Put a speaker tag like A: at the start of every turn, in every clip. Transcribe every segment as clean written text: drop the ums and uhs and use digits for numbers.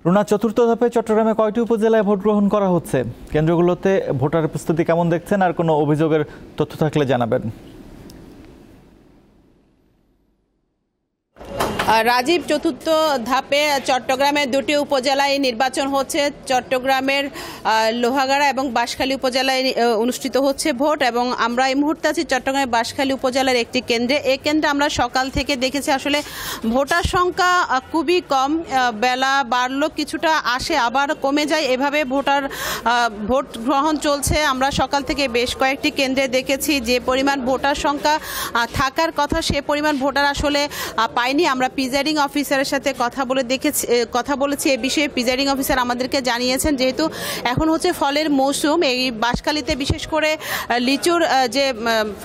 A: রুনা, চতুর্থ ধাপে চট্টগ্রামে কয়টি উপজেলায় ভোট গ্রহণ করা হচ্ছে? কেন্দ্রগুলোতে ভোটার প্রস্তুতি কেমন দেখছেন? আর কোনো অভিযোগের তথ্য থাকলে জানাবেন।
B: রাজীব, চতুর্থ ধাপে চট্টগ্রামের দুটি উপজেলায় নির্বাচন হচ্ছে। চট্টগ্রামের লোহাগাড়া এবং বাঁশখালী উপজেলায় অনুষ্ঠিত হচ্ছে ভোট, এবং আমরা এই মুহূর্তে আছি চট্টগ্রামের বাঁশখালী উপজেলার একটি কেন্দ্রে। এই কেন্দ্রে আমরা সকাল থেকে দেখেছি আসলে ভোটার সংখ্যা খুবই কম। বেলা বাড়লো, কিছুটা আসে আবার কমে যায়, এভাবে ভোট গ্রহণ চলছে। আমরা সকাল থেকে বেশ কয়েকটি কেন্দ্রে দেখেছি যে পরিমাণ ভোটার সংখ্যা থাকার কথা সে পরিমাণ ভোটার আসলে পাইনি। আমরা প্রিজাইডিং অফিসারের সাথে কথা বলেছি এ বিষয়ে। প্রিজাইডিং অফিসার আমাদেরকে জানিয়েছেন যেহেতু এখন হচ্ছে ফলের মৌসুম, এই বাঁশখালীতে বিশেষ করে লিচুর যে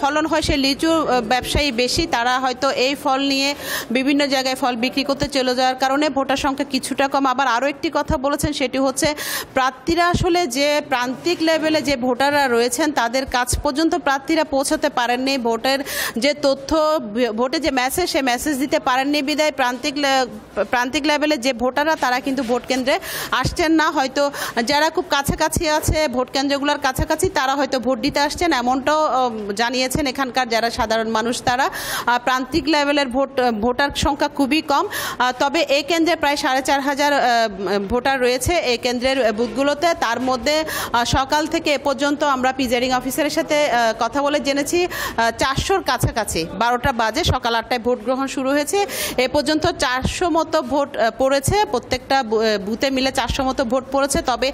B: ফলন হয় সে লিচুর ব্যবসায়ী বেশি, তারা হয়তো এই ফল নিয়ে বিভিন্ন জায়গায় ফল বিক্রি করতে চলে যাওয়ার কারণে ভোটার সংখ্যা কিছুটা কম। আবার আরও একটি কথা বলেছেন, সেটি হচ্ছে প্রার্থীরা আসলে যে প্রান্তিক লেভেলে যে ভোটাররা রয়েছেন তাদের কাছ পর্যন্ত প্রার্থীরা পৌঁছাতে পারেননি। ভোটের যে তথ্য, ভোটে যে মেসেজ, সে মেসেজ দিতে পারেননি বিদায় প্রান্তিক লেভেলে যে ভোটাররা তারা কিন্তু ভোট কেন্দ্রে আসছেন না। হয়তো যারা খুব কাছাকাছি আছে ভোট কেন্দ্রগুলোর কাছাকাছি তারা হয়তো ভোট দিতে আসছেন, এমনটাও জানিয়েছেন এখানকার যারা সাধারণ মানুষ। তারা প্রান্তিক লেভেলের ভোটার সংখ্যা খুবই কম। তবে এই কেন্দ্রে প্রায় 4,500 ভোটার রয়েছে এই কেন্দ্রের বুথগুলোতে। তার মধ্যে সকাল থেকে এ পর্যন্ত আমরা প্রিজাইডিং অফিসারের সাথে কথা বলে জেনেছি 400-র কাছাকাছি। 12টা বাজে, সকাল 8টায় ভোট গ্রহণ শুরু হয়েছে। এ পর্যন্ত 400 মতো ভোট পড়েছে, প্রত্যেকটা বুথে মিলে 400 মতো ভোট পড়েছে। তবে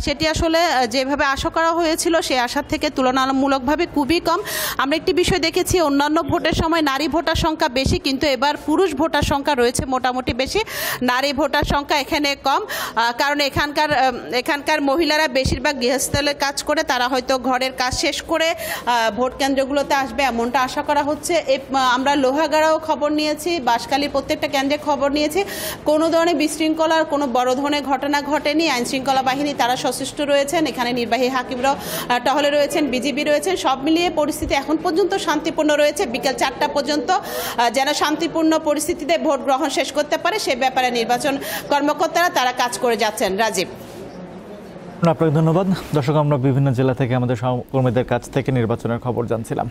B: সেটি আসলে যেভাবে আশা করা হয়েছিল সে আশার থেকে তুলনামূলকভাবে খুবই কম। আমরা একটি বিষয় দেখেছি, অন্যান্য ভোটের সময় নারী ভোটার সংখ্যা বেশি, কিন্তু এবার পুরুষ ভোটার সংখ্যা রয়েছে মোটামুটি বেশি, নারী ভোটার সংখ্যা এখানে কম। কারণ এখানকার মহিলারা বেশিরভাগ গৃহস্থলে কাজ করে, তারা হয়তো ঘরের কাজ শেষ করে ভোট কেন্দ্রগুলোতে আসবে এমনটা আশা করা হচ্ছে। আমরা লোহাগাড়াও খবর নিয়েছি, বাঁশখালীর প্রত্যেকটা কেন্দ্রে খবর নিয়েছি। কোনো ধরনের বিশৃঙ্খলার কোনো বড় ধরনের ঘটনা ঘটেনি। আইনশৃঙ্খলা বাহিনী তারা সচেষ্ট রয়েছেন, এখানে নির্বাহী হাকিমরাও টহলে রয়েছেন, বিজিবি রয়েছেন। সব মিলিয়ে পরিস্থিতি এখন পর্যন্ত শান্তিপূর্ণ রয়েছে। বিকেল 4টা পর্যন্ত যেন শান্তিপূর্ণ পরিস্থিতিতে ভোট গ্রহণ শেষ করতে পারে সে ব্যাপারে নির্বাচন কর্মকর্তারা তারা কাজ করে যাচ্ছেন। রাজীব,
A: আপনাকে ধন্যবাদ। দর্শক, আমরা বিভিন্ন জেলা থেকে আমাদের সহকর্মীদের কাছ থেকে নির্বাচনের খবর জানছিলাম।